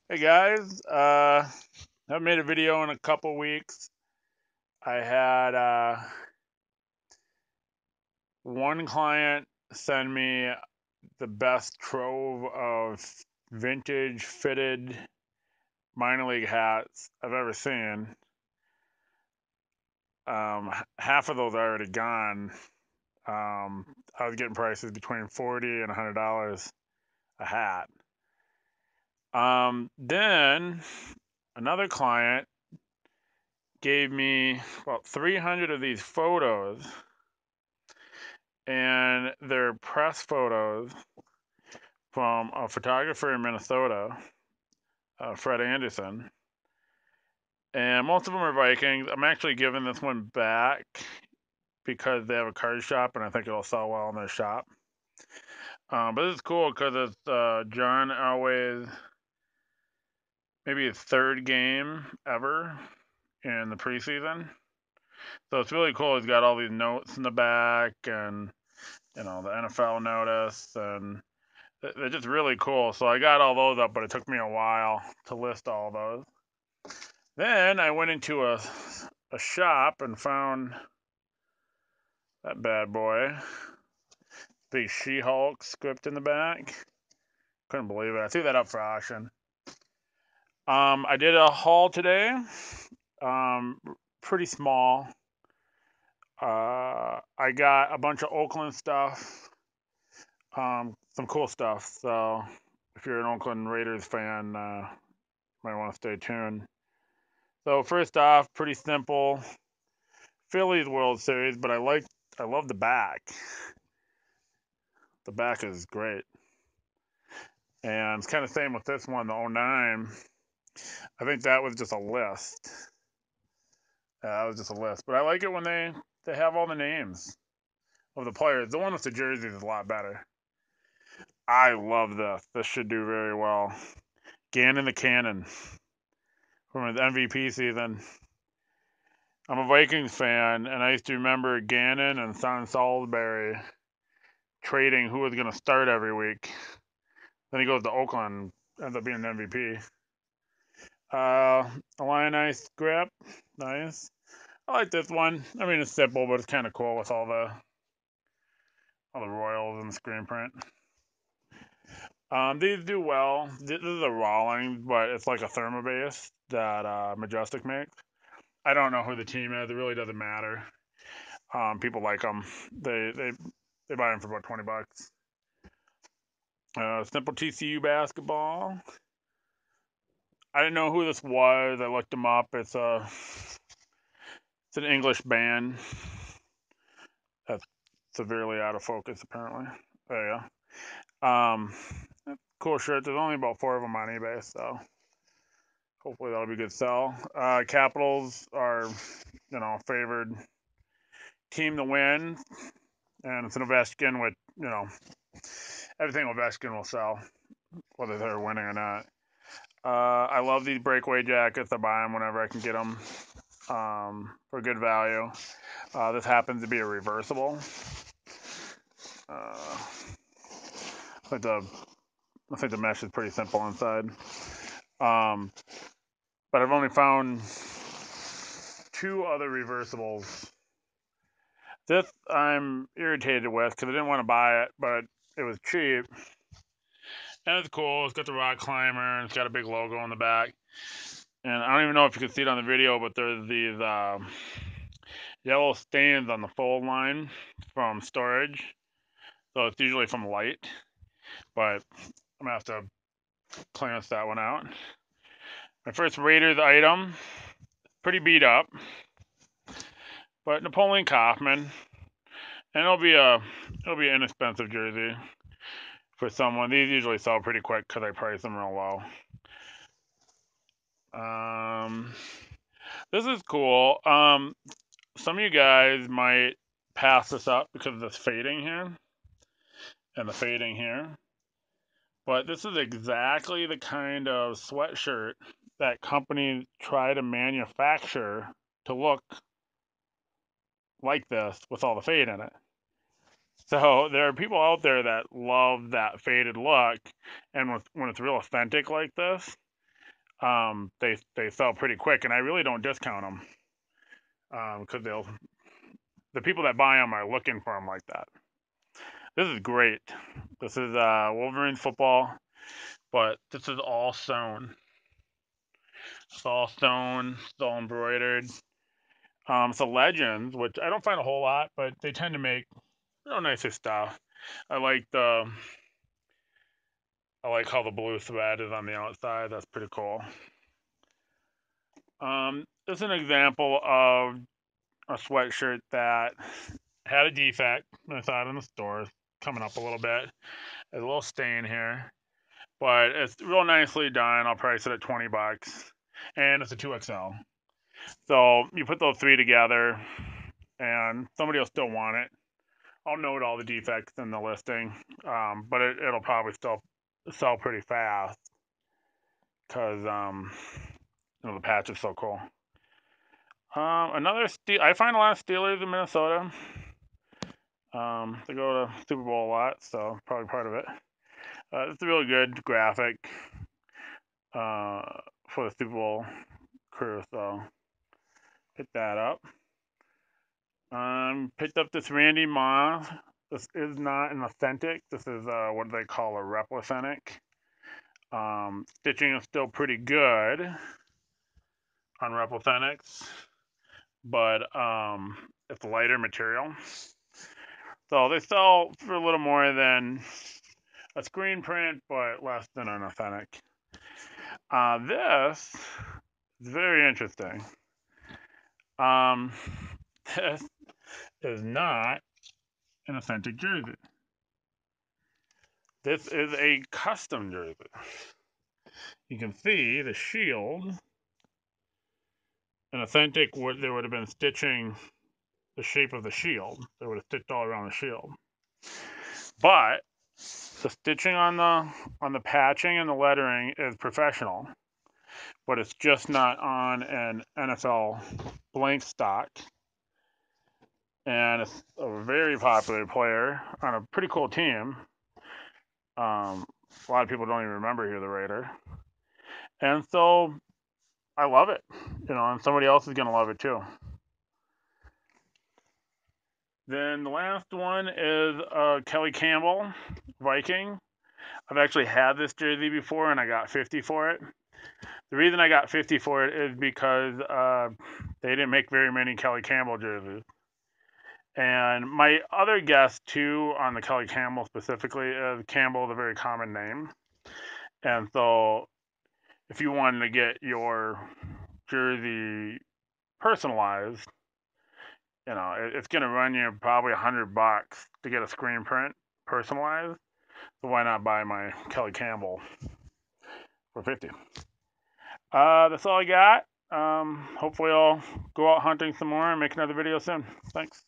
Hey guys, haven't made a video in a couple weeks. I had one client send me the best trove of vintage fitted minor league hats I've ever seen. Half of those are already gone. I was getting prices between $40 and $100 a hat. Then another client gave me about 300 of these photos, and they're press photos from a photographer in Minnesota, Fred Anderson. And most of them are Vikings. I'm actually giving this one back because they have a card shop, and I think it'll sell well in their shop. But this is cool because it's John Elway's maybe his third game ever in the preseason. So it's really cool. He's got all these notes in the back, and the NFL notice, and they're just really cool. So I got all those up, but it took me a while to list all those. Then I went into a shop and found that bad boy. Big She-Hulk script in the back. Couldn't believe it. I threw that up for auction. I did a haul today. Pretty small. I got a bunch of Oakland stuff. Some cool stuff. So if you're an Oakland Raiders fan, might want to stay tuned. So first off, pretty simple. Phillies World Series, but I love the back. The back is great. And it's kind of same with this one, the 09. I think that was just a list. That was just a list. But I like it when they have all the names of the players. The one with the jerseys is a lot better. I love this. This should do very well. Gannon the Cannon from his MVP season. I'm a Vikings fan, and I used to remember Gannon and Son Salisbury trading who was going to start every week. Then he goes to Oakland, ends up being an MVP. A lionized grip, nice. I like this one. I mean, it's simple, but it's kind of cool with all the Royals and the screen print. These do well. This is a Rawlings, but it's like a thermobase that Majestic makes. I don't know who the team is. It really doesn't matter. People like them. They buy them for about $20. Simple TCU basketball. I didn't know who this was. I looked them up. It's an English band that's severely out of focus apparently. There you go. Cool shirt. There's only about 4 of them on eBay, so hopefully that'll be a good sell. Capitals are, favored team to win, and it's an Ovechkin with, everything Ovechkin will sell, whether they're winning or not. I love these breakaway jackets. I buy them whenever I can get them for good value. This happens to be a reversible. I think the mesh is pretty simple inside. But I've only found 2 other reversibles. This I'm irritated with because I didn't want to buy it, but it was cheap. And it's cool. It's got the rock climber, and it's got a big logo on the back. And I don't even know if you can see it on the video, but there's these yellow stains on the fold line from storage. So it's usually from light, but I'm going to have to clearance that one out. My first Raiders item, pretty beat up, but Napoleon Kaufman, and it'll be an inexpensive jersey for someone. These usually sell pretty quick because I price them real low. This is cool. Some of you guys might pass this up because of this fading here and the fading here. But this is exactly the kind of sweatshirt that companies try to manufacture to look like this with all the fade in it. So there are people out there that love that faded look, and when it's real authentic like this, they sell pretty quick, and I really don't discount them because the people that buy them are looking for them like that. This is great. This is Wolverine football, but this is all sewn. It's all sewn, it's all embroidered. It's a Legends, which I don't find a whole lot, but they tend to make nicer stuff. I like how the blue thread is on the outside. That's pretty cool. This is an example of a sweatshirt that had a defect. I saw it in the stores, coming up a little bit. There's a little stain here, but it's real nicely done. I'll price it at $20, and it's a 2XL. So you put those three together, and somebody will still want it. I'll note all the defects in the listing, but it'll probably still sell pretty fast because the patch is so cool. I find a lot of Steelers in Minnesota. They go to Super Bowl a lot, so probably part of it. It's a really good graphic for the Super Bowl crew, so pick that up. Picked up this Randy Moss. This is not an authentic. This is what they call a replicentic. Stitching is still pretty good on replithenics, but it's lighter material. So they sell for a little more than a screen print, but less than an authentic. This is very interesting. This is not an authentic jersey. This is a custom jersey. You can see the shield. An authentic, there would have been stitching the shape of the shield. They would have stitched all around the shield. But the stitching on the patching and the lettering is professional. But it's just not on an NFL blank stock. And it's a very popular player on a pretty cool team. A lot of people don't even remember you're the Raider. And so I love it, and somebody else is going to love it too. Then the last one is Kelly Campbell, Viking. I've actually had this jersey before, and I got 50 for it. The reason I got 50 for it is because they didn't make very many Kelly Campbell jerseys. And my other guess, too, on the Kelly Campbell specifically, is Campbell is a very common name. And so if you wanted to get your jersey personalized, it's going to run you probably $100 to get a screen print personalized. So why not buy my Kelly Campbell for 50? That's all I got. Hopefully I'll go out hunting some more and make another video soon. Thanks.